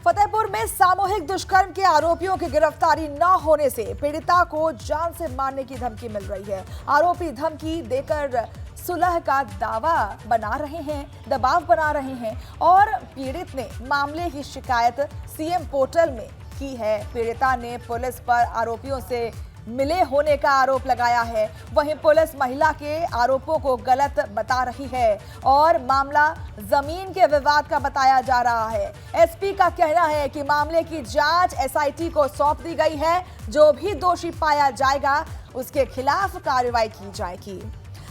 फतेहपुर में सामूहिक दुष्कर्म के आरोपियों की गिरफ्तारी न होने से पीड़िता को जान से मारने की धमकी मिल रही है। आरोपी धमकी देकर सुलह का दावा बना रहे हैं, दबाव बना रहे हैं और पीड़ित ने मामले की शिकायत सीएम पोर्टल में की है। पीड़िता ने पुलिस पर आरोपियों से मिले होने का आरोप लगाया है। वहीं पुलिस महिला के आरोपों को गलत बता रही है और मामला जमीन के विवाद का बताया जा रहा है। एसपी का कहना है कि मामले की जांच एसआईटी को सौंप दी गई है। जो भी दोषी पाया जाएगा उसके खिलाफ कार्रवाई की जाएगी।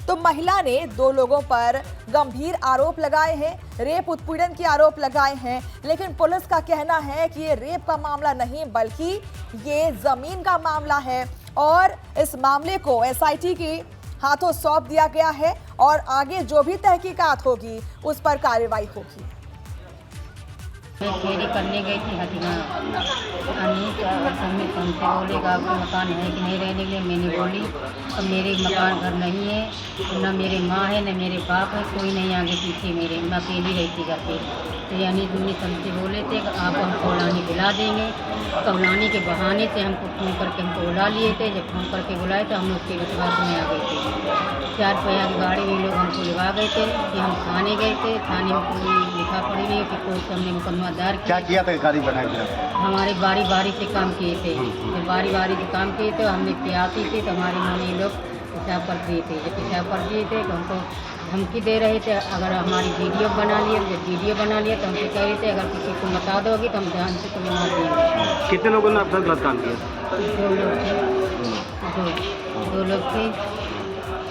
तो महिला ने 2 लोगों पर गंभीर आरोप लगाए हैं, रेप उत्पीड़न के आरोप लगाए हैं, लेकिन पुलिस का कहना है कि ये रेप का मामला नहीं बल्कि ये जमीन का मामला है और इस मामले को एसआईटी के हाथों सौंप दिया गया है और आगे जो भी तहकीकात होगी उस पर कार्रवाई होगी। मैं फेरी करने गई थी हटिया अनीत मम्मी हमसे बोलेगा आपका मकान है कि नहीं रहने के लिए। मैंने बोली तो मेरे मकान घर नहीं है, न मेरे माँ है न मेरे बाप है, कोई नहीं आगे पीछे मेरे, मैं अकेली रहती घर पे। तो यानी दूनी हमसे बोले थे कि आप हमको उड़ाने बुला देंगे। तो उड़ाने के बहाने से हमको फ़ोन करके हमको उड़ा लिए थे। जब फ़ोन करके बुलाए तो हम लोग के विश्वास में आ गए थे। 4 पहिया की गाड़ी में लोग हमको लगा गए थे कि हम थाने गए थे। थाने में कोई लिखा पड़ी नहीं कि कोर्ट हमने मुकदमा दायर क्या किया था? गाड़ी बनाई हमारे बारी से काम किए थे। जब बारी से काम किए थे हमने प्यासी थे तो हमारे मन ये लोग पेशाब कर दिए थे। जब पेशाब कर दिए थे तो हमको धमकी दे रहे थे अगर हमारी वीडियो बना लिए। जब वीडियो बना लिया तो हमसे कह रहे थे अगर किसी को बता दोगी तो हम जान से तुम्हें मार देंगे। कितने लोगों ने आपका गलत काम किया? 2 लोग थे, 2 लोग थे।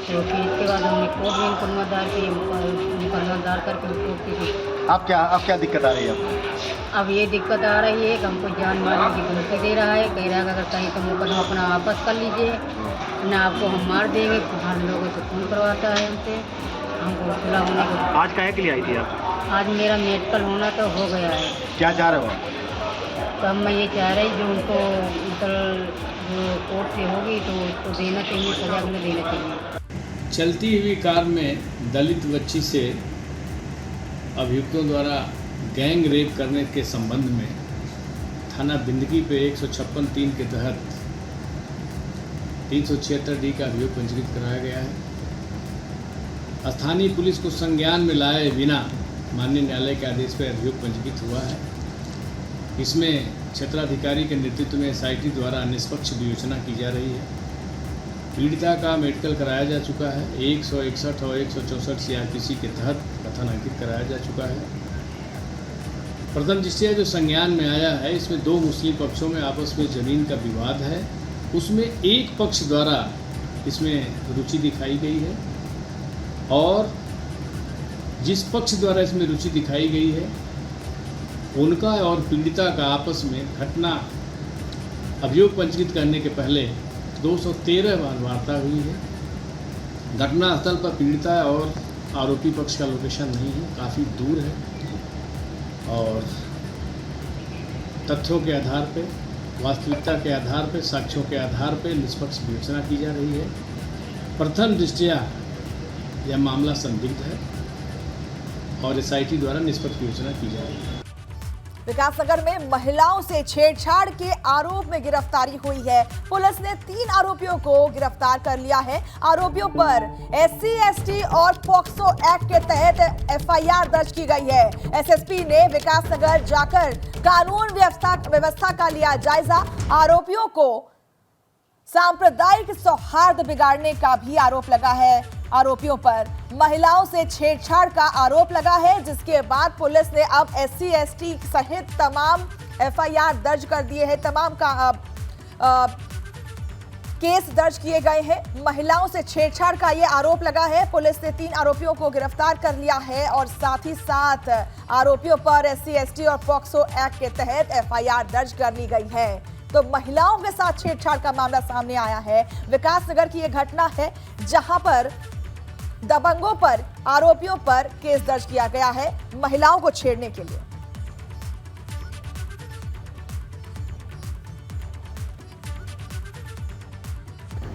तो फिर इसके बाद हमने कोर्ट में मुकदमा दायर करके कोर्ट की। अब क्या दिक्कत आ रही है? अब ये दिक्कत आ रही है कि हमको जान मारने की धमकी दे रहा है। कह रहा है अगर कहीं तो मुकदमा अपना वापस कर लीजिए, ना आपको हम मार देंगे। हम लोगों से फ़ोन करवाता है हमसे, हमको खुला होने को। आज काहे के लिए आई थी आप? आज मेरा मेडिकल होना तो हो गया है। क्या चाह रहे हो? तो अब मैं ये चाह रही जो उनको मतलब जो कोर्ट से होगी तो उसको देना चाहिए, सजा उन्हें देना चाहिए। चलती हुई कार में दलित बच्ची से अभियुक्तों द्वारा गैंग रेप करने के संबंध में थाना बिंदकी पे 156(3) के तहत 376 डी का अभियोग पंजीकृत कराया गया है। स्थानीय पुलिस को संज्ञान में लाए बिना माननीय न्यायालय के आदेश पर अभियोग पंजीकृत हुआ है। इसमें क्षेत्राधिकारी के नेतृत्व में एसआईटी द्वारा निष्पक्ष विवेचना की जा रही है। पीड़िता का मेडिकल कराया जा चुका है। 161 और 164 सीआरपीसी के तहत कथन अंकित कराया जा चुका है। प्रथम दृष्टया जो संज्ञान में आया है इसमें 2 मुस्लिम पक्षों में आपस में ज़मीन का विवाद है। उसमें एक पक्ष द्वारा इसमें रुचि दिखाई गई है और जिस पक्ष द्वारा इसमें रुचि दिखाई गई है उनका और पीड़िता का आपस में घटना अभियोग पंजीकृत करने के पहले 213 बार वार्ता हुई है। घटनास्थल पर पीड़िता और आरोपी पक्ष का लोकेशन नहीं है, काफ़ी दूर है और तथ्यों के आधार पर, वास्तविकता के आधार पर, साक्ष्यों के आधार पर निष्पक्ष विवेचना की जा रही है। प्रथम दृष्टया यह मामला संदिग्ध है और एसआईटी द्वारा निष्पक्ष विवेचना की जा रही है। विकासनगर में महिलाओं से छेड़छाड़ के आरोप में गिरफ्तारी हुई है। पुलिस ने 3 आरोपियों को गिरफ्तार कर लिया है। आरोपियों पर एससी, एसटी और पॉक्सो एक्ट के तहत एफआईआर दर्ज की गई है। एसएसपी ने विकासनगर जाकर कानून व्यवस्था का लिया जायजा। आरोपियों को सांप्रदायिक सौहार्द बिगाड़ने का भी आरोप लगा है। आरोपियों पर महिलाओं से छेड़छाड़ का आरोप लगा है, जिसके बाद पुलिस ने अब एससी, एसटी सहित तमाम एफआईआर दर्ज कर दिए हैं। तमाम का केस दर्ज किए गए हैं। महिलाओं से छेड़छाड़ का ये आरोप लगा है। पुलिस ने 3 आरोपियों को गिरफ्तार कर लिया है और साथ ही साथ आरोपियों पर एससी, एसटी और पॉक्सो एक्ट के तहत एफआईआर दर्ज कर ली गई है। तो महिलाओं के साथ छेड़छाड़ का मामला सामने आया है। विकासनगर की यह घटना है जहां पर दबंगों पर आरोपियों पर केस दर्ज किया गया है महिलाओं को छेड़ने के लिए।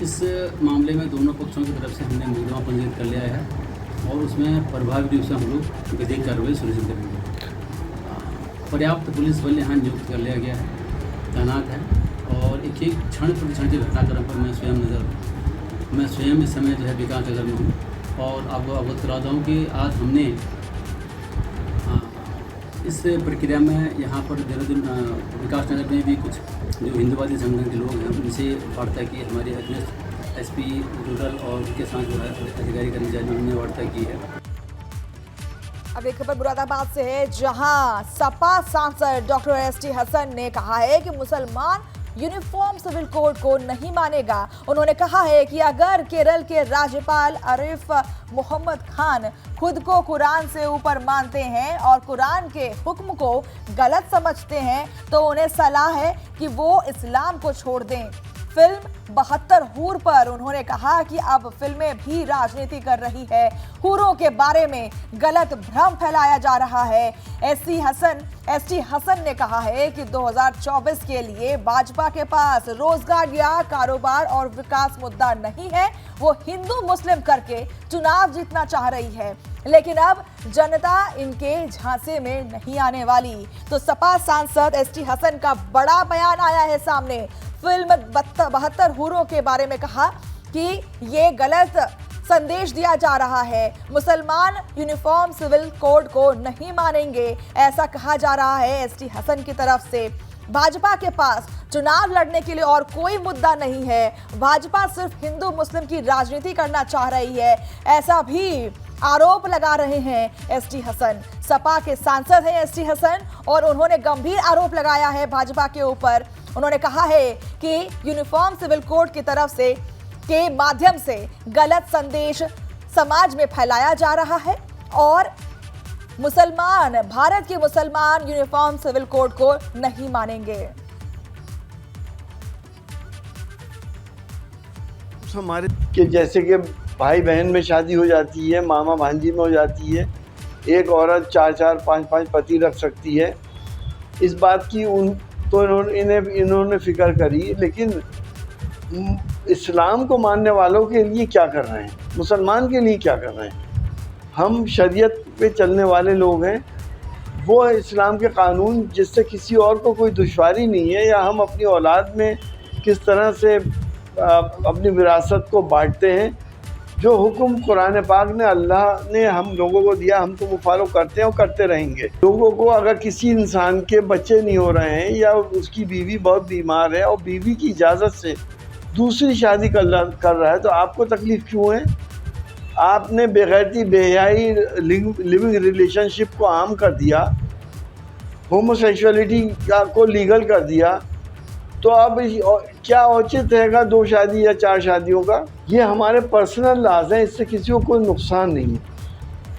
इस मामले में दोनों पक्षों की तरफ से हमने मुकदमा पंजीकृत कर लिया है और उसमें प्रभावी रूप से हम लोग विधिक कार्रवाई सुनिश्चित करेंगे। पर्याप्त पुलिस बल यहाँ नियुक्त कर लिया गया है, तैनात है। और एक एक क्षण प्रतिक्षण के घटनाक्रम पर मैं स्वयं इस समय जो है विकास नगर में हूँ। और आपको अवगत करा दूँ कि आज हमने इस प्रक्रिया में यहाँ पर देहरादून विकास नगर में भी कुछ जो हिंदूवादी संगठन के लोग हैं उनसे वार्ता की। हमारे अध्यक्ष SP रूरल और उनके साथ जो है अधिकारी कर्मचारी उन्होंने वार्ता की है। अब एक खबर मुरादाबाद से है, जहां सपा सांसद डॉक्टर ST हसन ने कहा है कि मुसलमान यूनिफॉर्म सिविल कोड को नहीं मानेगा। उन्होंने कहा है कि अगर केरल के राज्यपाल आरिफ मोहम्मद खान खुद को कुरान से ऊपर मानते हैं और कुरान के हुक्म को गलत समझते हैं तो उन्हें सलाह है कि वो इस्लाम को छोड़ दें। फिल्म 72 हूर पर उन्होंने कहा कि अब फिल्में भी राजनीति कर रही है, हूरों के बारे में गलत भ्रम फैलाया जा रहा है। ST हसन ने कहा है कि 2024 के लिए भाजपा के पास रोजगार या कारोबार और विकास मुद्दा नहीं है। वो हिंदू मुस्लिम करके चुनाव जीतना चाह रही है, लेकिन अब जनता इनके झांसे में नहीं आने वाली। तो सपा सांसद ST हसन का बड़ा बयान आया है सामने। फिल्म 72 हूरों के बारे में कहा कि ये गलत संदेश दिया जा रहा है, मुसलमान यूनिफॉर्म सिविल कोड को नहीं मानेंगे, ऐसा कहा जा रहा है ST हसन की तरफ से। भाजपा के पास चुनाव लड़ने के लिए और कोई मुद्दा नहीं है, भाजपा सिर्फ हिंदू मुस्लिम की राजनीति करना चाह रही है, ऐसा भी आरोप लगा रहे हैं ST हसन। सपा के सांसद हैं ST हसन और उन्होंने गंभीर आरोप लगाया है भाजपा के ऊपर। उन्होंने कहा है कि यूनिफॉर्म सिविल कोड की तरफ से के माध्यम से गलत संदेश समाज में फैलाया जा रहा है और भारत के मुसलमान यूनिफॉर्म सिविल कोड को नहीं मानेंगे। हमारे कि जैसे कि भाई बहन में शादी हो जाती है, मामा भांजी में हो जाती है, एक औरत 4-4, 5-5 पति रख सकती है। इस बात की इन्होंने फिक्र करी, लेकिन इस्लाम को मानने वालों के लिए क्या कर रहे हैं, मुसलमान के लिए क्या कर रहे हैं? हम शरीयत पे चलने वाले लोग हैं, वो इस्लाम के कानून जिससे किसी और को कोई दुश्वारी नहीं है, या हम अपनी औलाद में किस तरह से अपनी विरासत को बांटते हैं। जो हुक्म कुरान पाक ने अल्लाह ने हम लोगों को दिया, हम तो वो फॉलो करते हैं और करते रहेंगे। लोगों को अगर किसी इंसान के बच्चे नहीं हो रहे हैं या उसकी बीवी बहुत बीमार है और बीवी की इजाज़त से दूसरी शादी कर रहा है तो आपको तकलीफ़ क्यों है? आपने बेगैरती बेहयाई लिविंग रिलेशनशिप को आम कर दिया, होमोसेक्सुअलिटी को लीगल कर दिया, तो अब क्या औचित रहेगा 2 शादी या 4 शादियों का? ये हमारे पर्सनल लाज हैं, इससे किसी को कोई नुकसान नहीं है,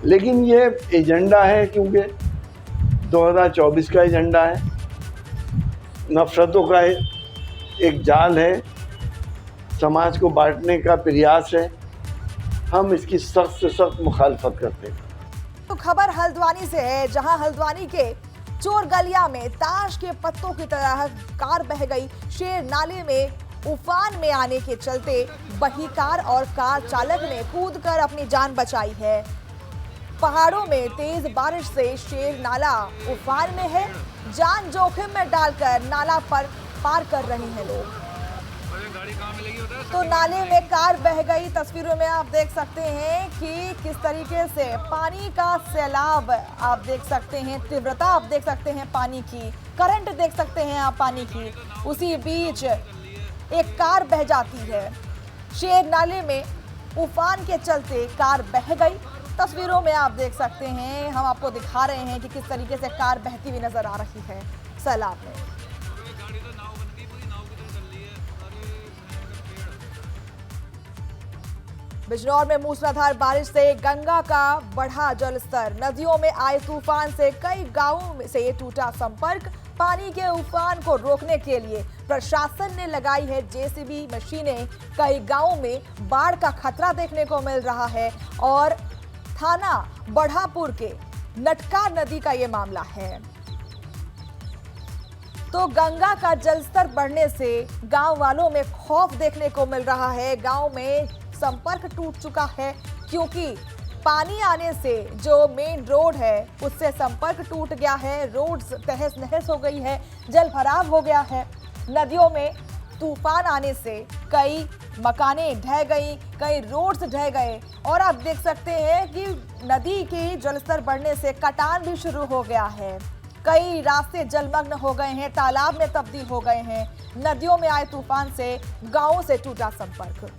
लेकिन ये एजेंडा है, क्योंकि 2024 का एजेंडा है, नफरतों का एक जाल है, समाज को बांटने का प्रयास है। हम इसकी सख्त से सख्त मुखालफत करते हैं। तो खबर हल्द्वानी से है, जहां हल्द्वानी के चोर गलिया में ताश के पत्तों की तरह कार बह गई। शेर नाले में उफान में आने के चलते बही कार और कार चालक ने कूदकर अपनी जान बचाई है। पहाड़ों में तेज बारिश से शेर नाला उफान में है, जान जोखिम में डालकर नाला पर पार कर रहे हैं लोग। तो नाले में कार बह गई। तस्वीरों में आप देख सकते हैं कि किस तरीके से पानी का सैलाब आप देख सकते हैं, तीव्रता आप देख सकते हैं पानी की, करंट देख सकते हैं आप पानी की। उसी बीच एक कार बह जाती है। शेर नाले में उफान के चलते कार बह गई। तस्वीरों में आप देख सकते हैं, हम आपको दिखा रहे हैं कि किस तरीके से कार बहती हुई नजर आ रही है सैलाब में। बिजनौर में मूसलाधार बारिश से गंगा का बढ़ा जलस्तर। नदियों में आए तूफान से कई गांवों से टूटा संपर्क। पानी के उफान को रोकने के लिए प्रशासन ने लगाई है JCB मशीनें। कई गांवों में बाढ़ का खतरा देखने को मिल रहा है और थाना बढ़ापुर के नटका नदी का ये मामला है। तो गंगा का जलस्तर बढ़ने से गांव वालों में खौफ देखने को मिल रहा है। गांव में संपर्क टूट चुका है क्योंकि पानी आने से जो मेन रोड है उससे संपर्क टूट गया है, रोड तहस नहस हो गई है, जल भराव हो गया है। नदियों में तूफान आने से कई मकानें ढह गई, कई रोड्स ढह गए और आप देख सकते हैं कि नदी के जलस्तर बढ़ने से कटान भी शुरू हो गया है। कई रास्ते जलमग्न हो गए हैं, तालाब में तब्दील हो गए हैं। नदियों में आए तूफान से गांवों से टूटा संपर्क।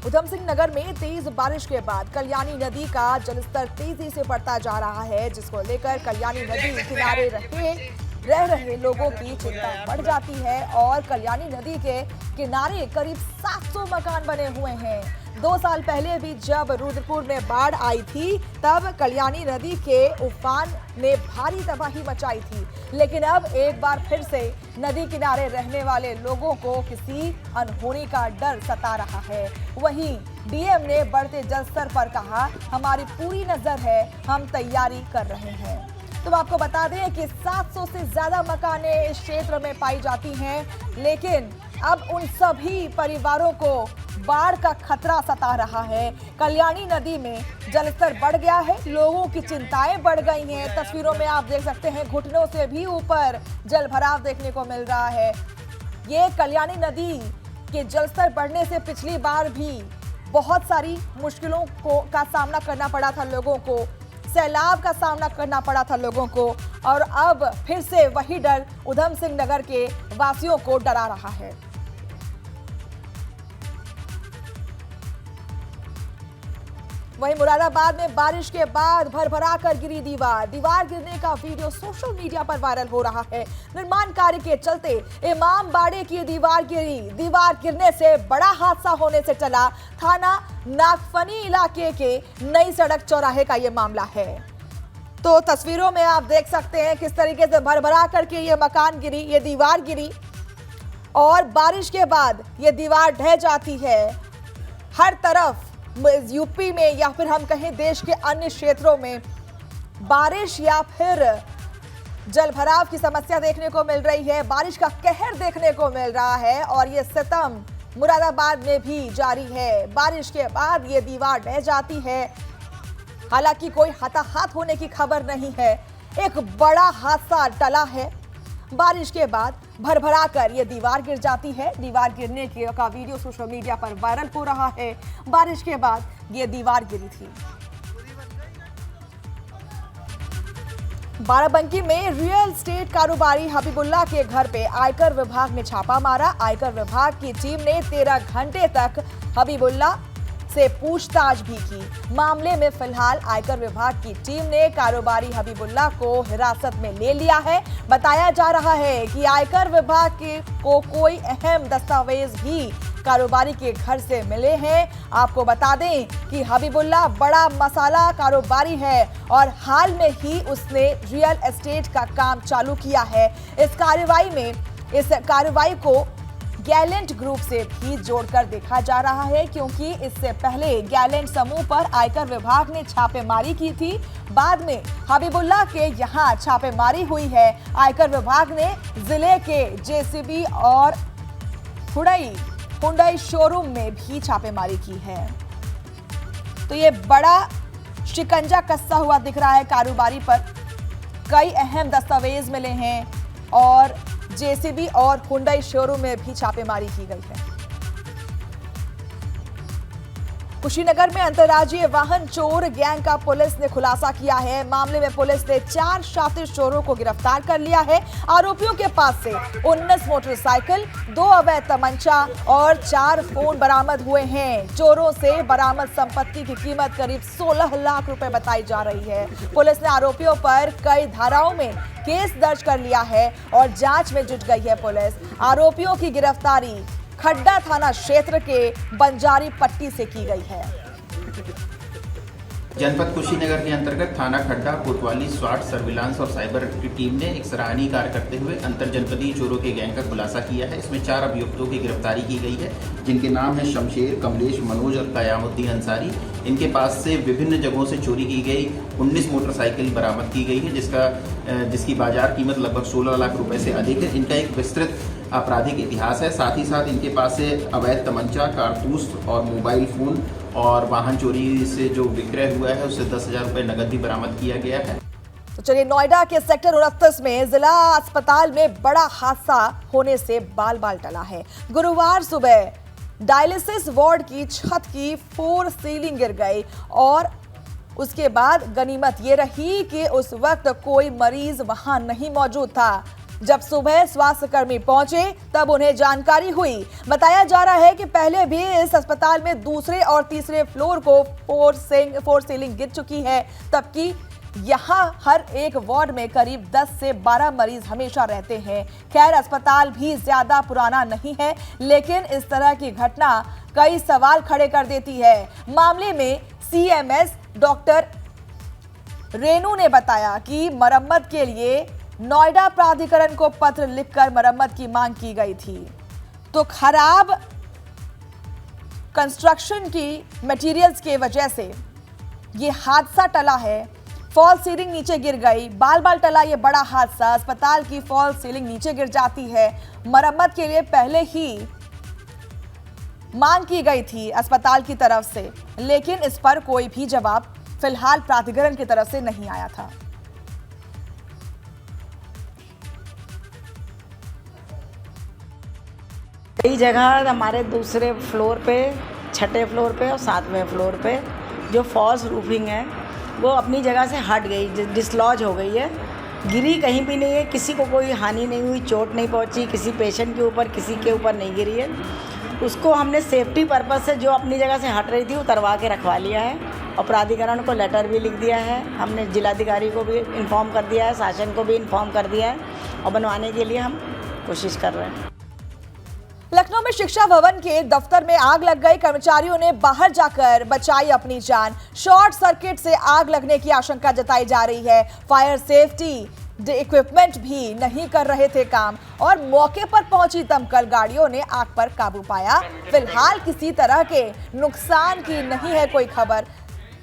उधम सिंह नगर में तेज बारिश के बाद कल्याणी नदी का जलस्तर तेजी से बढ़ता जा रहा है, जिसको लेकर कल्याणी नदी किनारे रह रहे लोगों की चिंता बढ़ जाती है और कल्याणी नदी के किनारे करीब 700 मकान बने हुए हैं। 2 साल पहले भी जब रुद्रपुर में बाढ़ आई थी तब कल्याणी नदी के उफान ने भारी तबाही मचाई थी, लेकिन अब एक बार फिर से नदी किनारे रहने वाले लोगों को किसी अनहोनी का डर सता रहा है। वहीं डीएम ने बढ़ते जलस्तर पर कहा, हमारी पूरी नजर है, हम तैयारी कर रहे हैं। तो आपको बता दें कि 700 से ज्यादा मकानें इस क्षेत्र में पाई जाती हैं, लेकिन अब उन सभी परिवारों को बाढ़ का खतरा सता रहा है। कल्याणी नदी में जलस्तर बढ़ गया है, लोगों की चिंताएं बढ़ गई हैं। तस्वीरों में आप देख सकते हैं घुटनों से भी ऊपर जलभराव देखने को मिल रहा है। ये कल्याणी नदी के जलस्तर बढ़ने से पिछली बार भी बहुत सारी मुश्किलों का सामना करना पड़ा था लोगों को, सैलाब का सामना करना पड़ा था लोगों को और अब फिर से वही डर उधम सिंह नगर के वासियों को डरा रहा है। वहीं मुरादाबाद में बारिश के बाद भरभरा कर गिरी दीवार गिरने का वीडियो सोशल मीडिया पर वायरल हो रहा है। निर्माण कार्य के चलते इमाम बाड़े की दीवार गिरने से बड़ा हादसा होने से टला। थाना नागफनी इलाके के नई सड़क चौराहे का ये मामला है। तो तस्वीरों में आप देख सकते हैं किस तरीके से भरभरा करके ये मकान गिरी, ये दीवार गिरी और बारिश के बाद ये दीवार ढह जाती है। हर तरफ यूपी में या फिर हम कहें देश के अन्य क्षेत्रों में बारिश या फिर जलभराव की समस्या देखने को मिल रही है, बारिश का कहर देखने को मिल रहा है और ये सितम मुरादाबाद में भी जारी है। बारिश के बाद ये दीवार ढह जाती है, हालांकि कोई हताहत होने की खबर नहीं है। एक बड़ा हादसा टला है, बारिश के बाद भरभरा कर ये दीवार गिर जाती है। दीवार गिरने का वीडियो सोशल मीडिया पर वायरल हो रहा है। बारिश के बाद ये दीवार गिरी थी। बाराबंकी में रियल एस्टेट कारोबारी हबीबुल्लाह के घर पे आयकर विभाग ने छापा मारा। आयकर विभाग की टीम ने 13 घंटे तक हबीबुल्लाह से पूछताछ भी की। मामले में फिलहाल आयकर विभाग की टीम ने कारोबारी हबीबुल्लाह को हिरासत में ले लिया है। बताया जा रहा है कि आयकर विभाग को कोई अहम दस्तावेज भी कारोबारी के घर से मिले हैं। आपको बता दें कि हबीबुल्लाह बड़ा मसाला कारोबारी है और हाल में ही उसने रियल एस्टेट का काम चालू किया है। इस कार्रवाई को गैलेंट ग्रुप से भी जोड़कर देखा जा रहा है, क्योंकि इससे पहले गैलेंट समूह पर आयकर विभाग ने छापेमारी की थी। बाद में हबीबुल्लाह के यहां छापेमारी हुई है। आयकर विभाग ने जिले के जेसीबी और हुंडई शोरूम में भी छापेमारी की है। तो ये बड़ा शिकंजा कसा हुआ दिख रहा है कारोबारी पर। कई अहम दस्तावेज मिले हैं और जेसीबी और हुंडई शोरूम में भी छापेमारी की गई है। कुशीनगर में अंतर्राज्यीय वाहन चोर गैंग का पुलिस ने खुलासा किया है। मामले में पुलिस ने 4 शातिर चोरों को गिरफ्तार कर लिया है। आरोपियों के पास से 19 मोटरसाइकिल, 2 अवैध तमंचा और 4 फोन बरामद हुए हैं। चोरों से बरामद संपत्ति की कीमत करीब 16 लाख रुपए बताई जा रही है। पुलिस ने आरोपियों पर कई धाराओं में केस दर्ज कर लिया है और जांच में जुट गई है पुलिस। आरोपियों की गिरफ्तारी खड्डा थाना क्षेत्र के बंजारी पट्टी से की गई है। जनपद कुशीनगर के अंतर्गत थाना खड्डा, कोतवाली, स्वाट, सर्विलांस और साइबर की टीम ने एक सराहनीय कार्य करते हुए अंतर जनपदीय चोरों के गैंग का खुलासा किया है। इसमें 4 अभियुक्तों की गिरफ्तारी की गई है, जिनके नाम है शमशेर, कमलेश, मनोज और कयामुद्दीन अंसारी। इनके पास से विभिन्न जगहों से चोरी की गई 19 मोटरसाइकिल बरामद की गई है, जिसकी बाजार कीमत लगभग 16 लाख रुपए से अधिक है। इनका एक विस्तृत आपराधिक इतिहास है। साथ ही साथ इनके पास से अवैध तमंचा, कारतूस और मोबाइल फ़ोन और वाहन चोरी से जो विक्रय हुआ है उससे 10,000 रुपये नकद भी बरामद किया गया है। तो चलिए, नोएडा के सेक्टर 29 में जिला अस्पताल में बड़ा हादसा होने से बाल बाल टला है। गुरुवार सुबह डायलिसिस वार्ड की छत की 4 सीलिंग गिर गई और उसके बाद गनीमत ये रही कि उस वक्त कोई मरीज वहां नहीं मौजूद था। जब सुबह स्वास्थ्यकर्मी पहुंचे तब उन्हें जानकारी हुई। बताया जा रहा है कि पहले भी इस अस्पताल में दूसरे और तीसरे फ्लोर को 4 सीलिंग गिर चुकी है, जबकि यहाँ हर एक वार्ड में करीब 10 से 12 मरीज हमेशा रहते हैं। खैर, अस्पताल भी ज्यादा पुराना नहीं है, लेकिन इस तरह की घटना कई सवाल खड़े कर देती है। मामले में सीएमएस डॉक्टर रेणु ने बताया कि मरम्मत के लिए नोएडा प्राधिकरण को पत्र लिखकर मरम्मत की मांग की गई थी। तो खराब कंस्ट्रक्शन की मटेरियल्स के वजह से ये हादसा टला है। फॉल सीलिंग नीचे गिर गई, बाल बाल टला ये बड़ा हादसा। अस्पताल की फॉल सीलिंग नीचे गिर जाती है। मरम्मत के लिए पहले ही मांग की गई थी अस्पताल की तरफ से, लेकिन इस पर कोई भी जवाब फिलहाल प्राधिकरण की तरफ से नहीं आया था। कई जगह हमारे दूसरे फ्लोर पे, छठे फ्लोर पे और 7वें फ्लोर पे जो फॉल्स रूफिंग है वो अपनी जगह से हट गई, डिसलॉज हो गई है। गिरी कहीं भी नहीं है, किसी को कोई हानि नहीं हुई, चोट नहीं पहुंची, किसी पेशेंट के ऊपर, किसी के ऊपर नहीं गिरी है। उसको हमने सेफ्टी पर्पस से जो अपनी जगह से हट रही थी उतरवा के रखवा लिया है और प्राधिकरण को लेटर भी लिख दिया है। हमने जिलाधिकारी को भी इन्फॉर्म कर दिया है, शासन को भी इन्फॉर्म कर दिया है और बनवाने के लिए हम कोशिश कर रहे हैं। लखनऊ में शिक्षा भवन के दफ्तर में आग लग गई। कर्मचारियों ने बाहर जाकर बचाई अपनी जान। शॉर्ट सर्किट से आग लगने की आशंका जताई जा रही है। फायर सेफ्टी इक्विपमेंट भी नहीं कर रहे थे काम और मौके पर पहुंची दमकल गाड़ियों ने आग पर काबू पाया। फिलहाल किसी तरह के नुकसान की नहीं है कोई खबर।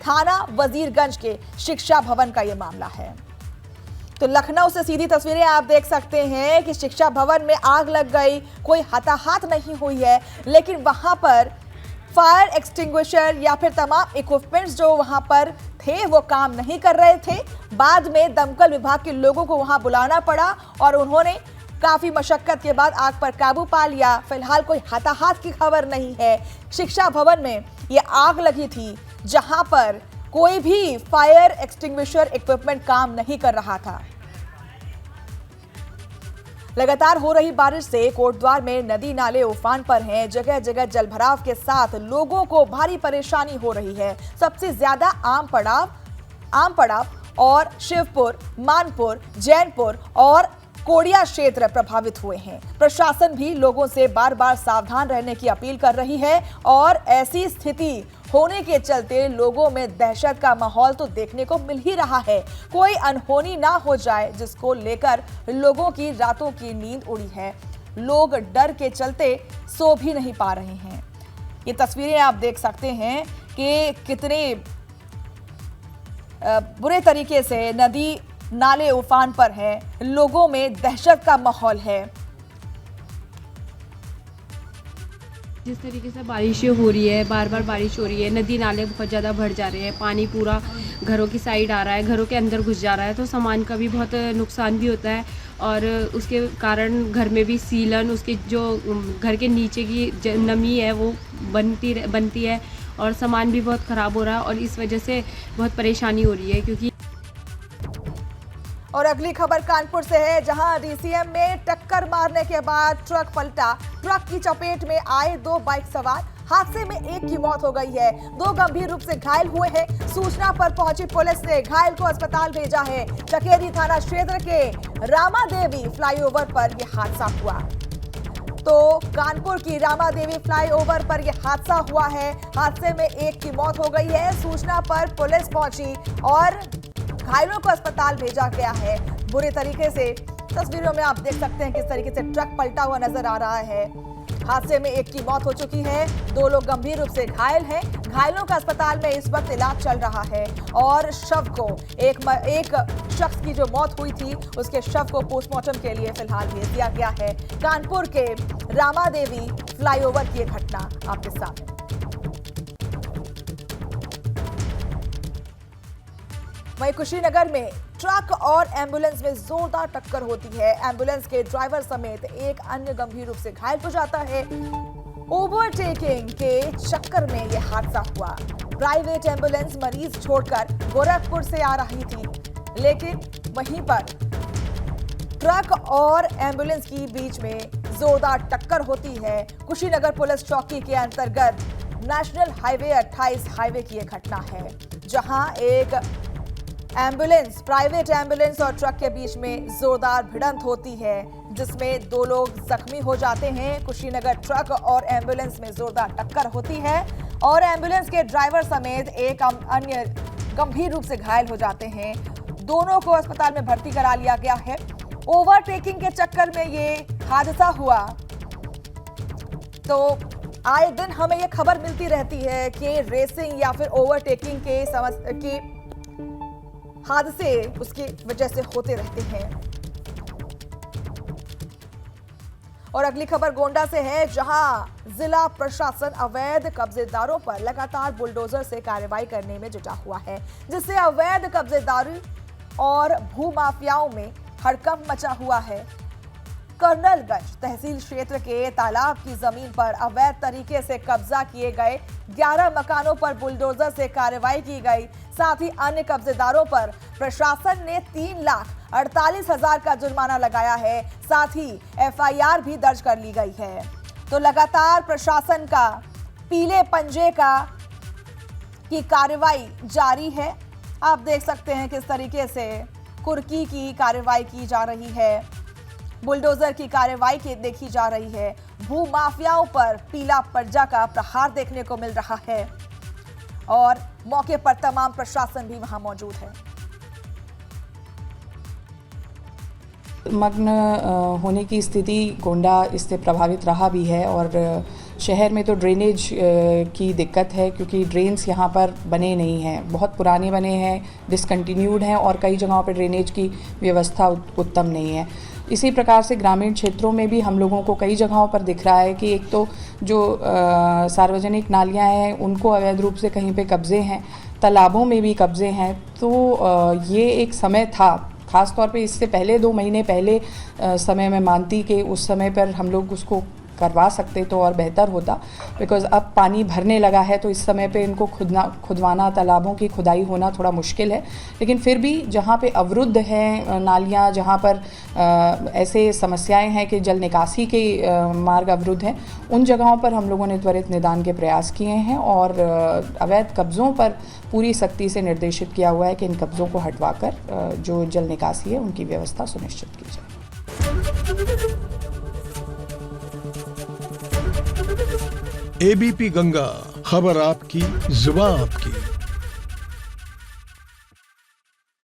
थाना वजीरगंज के शिक्षा भवन का यह मामला है। तो लखनऊ से सीधी तस्वीरें आप देख सकते हैं कि शिक्षा भवन में आग लग गई। कोई हताहत नहीं हुई है, लेकिन वहां पर फायर एक्सटिंग्विशर या फिर तमाम इक्विपमेंट्स जो वहां पर थे वो काम नहीं कर रहे थे। बाद में दमकल विभाग के लोगों को वहां बुलाना पड़ा और उन्होंने काफी मशक्कत के बाद आग पर काबू पा लिया। फिलहाल कोई हताहत की खबर नहीं है। शिक्षा भवन में ये आग लगी थी जहां पर कोई भी फायर एक्सटिंग्विशर इक्विपमेंट काम नहीं कर रहा था। लगातार हो रही बारिश से कोटद्वार में नदी नाले उफान पर हैं। जगह जगह जलभराव के साथ लोगों को भारी परेशानी हो रही है। सबसे ज्यादा आम पड़ाव और शिवपुर, मानपुर, जैनपुर और कोड़िया क्षेत्र प्रभावित हुए हैं। प्रशासन भी लोगों से बार बार सावधान रहने की अपील कर रही है और ऐसी स्थिति होने के चलते लोगों में दहशत का माहौल तो देखने को मिल ही रहा है। कोई अनहोनी ना हो जाए, जिसको लेकर लोगों की रातों की नींद उड़ी है। लोग डर के चलते सो भी नहीं पा रहे हैं। ये तस्वीरें आप देख सकते हैं कि कितने बुरे तरीके से नदी नाले उफान पर है। लोगों में दहशत का माहौल है। जिस तरीके से बारिशें हो रही है, बार बार बारिश हो रही है, नदी नाले बहुत ज़्यादा भर जा रहे हैं, पानी पूरा घरों की साइड आ रहा है, घरों के अंदर घुस जा रहा है, तो सामान का भी बहुत नुकसान भी होता है और उसके कारण घर में भी सीलन, उसके जो घर के नीचे की नमी है वो बनती है और सामान भी बहुत ख़राब हो रहा है और इस वजह से बहुत परेशानी हो रही है। क्योंकि और अगली खबर कानपुर से है, जहां डीसीएम में टक्कर मारने के बाद ट्रक पलटा। ट्रक की चपेट में आए 2 बाइक सवार। हादसे में एक की मौत हो गई है, 2 गंभीर रूप से घायल हुए हैं। सूचना पर पहुंची पुलिस ने घायल को अस्पताल भेजा है। चकेरी थाना क्षेत्र के रामादेवी फ्लाईओवर पर यह हादसा हुआ। तो कानपुर की रामादेवी फ्लाईओवर पर यह हादसा हुआ है। हादसे में एक की मौत हो गई है। सूचना पर पुलिस पहुंची और घायलों को अस्पताल भेजा गया है। बुरे तरीके से तस्वीरों में आप देख सकते हैं किस तरीके से ट्रक पलटा हुआ नजर आ रहा है। हादसे में एक की मौत हो चुकी है, 2 लोग गंभीर रूप से घायल हैं। घायलों का अस्पताल में इस वक्त इलाज चल रहा है और शव को एक शख्स की जो मौत हुई थी उसके शव को पोस्टमार्टम के लिए फिलहाल भेज दिया गया है। कानपुर के रामादेवी फ्लाईओवर की एक घटना आपके सामने। वहीं कुशीनगर में ट्रक और एम्बुलेंस में जोरदार टक्कर होती है। एम्बुलेंस के ड्राइवर समेत एक अन्य गंभीर रूप से घायल हो जाता है। ओवरटेकिंग के चक्कर में यह हादसा हुआ। प्राइवेट एम्बुलेंस मरीज छोड़कर गोरखपुर से आ रही थी, लेकिन वहीं पर ट्रक और एम्बुलेंस की बीच में जोरदार टक्कर होती है। कुशीनगर पुलिस चौकी के अंतर्गत नेशनल हाईवे 28 हाईवे की यह घटना है, जहां एक एम्बुलेंस, प्राइवेट एम्बुलेंस और ट्रक के बीच में जोरदार भिड़ंत होती है, जिसमें 2 लोग जख्मी हो जाते हैं। कुशीनगर ट्रक और एम्बुलेंस में जोरदार टक्कर होती है और एम्बुलेंस के ड्राइवर समेत एक अन्य गंभीर रूप से घायल हो जाते हैं। दोनों को अस्पताल में भर्ती करा लिया गया है। ओवरटेकिंग के चक्कर में ये हादसा हुआ। तो आए दिन हमें ये खबर मिलती रहती है कि रेसिंग या फिर ओवरटेकिंग के हादसे उसकी वजह से होते रहते हैं। और अगली खबर गोंडा से है, जहां जिला प्रशासन अवैध कब्जेदारों पर लगातार बुलडोजर से कार्रवाई करने में जुटा हुआ है, जिससे अवैध कब्जेदारी और भूमाफियाओं में हड़कंप मचा हुआ है। कर्नलगंज तहसील क्षेत्र के तालाब की जमीन पर अवैध तरीके से कब्जा किए गए 11 मकानों पर बुलडोजर से कार्रवाई की गई। साथ ही अन्य कब्जेदारों पर प्रशासन ने 3,48,000 का जुर्माना लगाया है। साथ ही FIR भी दर्ज कर ली गई है। तो लगातार प्रशासन का पीले पंजे की कार्रवाई जारी है। आप देख सकते हैं किस तरीके से कुर्की की कार्रवाई की जा रही है, बुलडोजर की कार्रवाई देखी जा रही है। भूमाफियाओं पर पीला पंजा का प्रहार देखने को मिल रहा है और मौके पर तमाम प्रशासन भी वहां मौजूद है। मग्न होने की स्थिति गोंडा इससे प्रभावित रहा भी है और शहर में तो ड्रेनेज की दिक्कत है, क्योंकि ड्रेन्स यहाँ पर बने नहीं हैं, बहुत पुराने बने हैं, डिसकंटिन्यूड हैं और कई जगहों पर ड्रेनेज की व्यवस्था उत्तम नहीं है। इसी प्रकार से ग्रामीण क्षेत्रों में भी हम लोगों को कई जगहों पर दिख रहा है कि एक तो जो सार्वजनिक नालियाँ हैं उनको अवैध रूप से कहीं पे कब्जे हैं, तालाबों में भी कब्जे हैं। तो ये एक समय था, ख़ास तौर पे इससे पहले 2 महीने पहले समय में मानती कि उस समय पर हम लोग उसको करवा सकते तो और बेहतर होता, बिकॉज़ अब पानी भरने लगा है तो इस समय पे इनको खुदवाना, तालाबों की खुदाई होना थोड़ा मुश्किल है। लेकिन फिर भी जहाँ पे अवरुद्ध हैं नालियाँ, जहाँ पर ऐसे समस्याएं हैं कि जल निकासी के मार्ग अवरुद्ध हैं, उन जगहों पर हम लोगों ने त्वरित निदान के प्रयास किए हैं और अवैध कब्ज़ों पर पूरी सख्ती से निर्देशित किया हुआ है कि इन कब्ज़ों को हटवाकर जो जल निकासी है उनकी व्यवस्था सुनिश्चित की जाए। ABP गंगा, खबर आपकी, जुबान आपकी।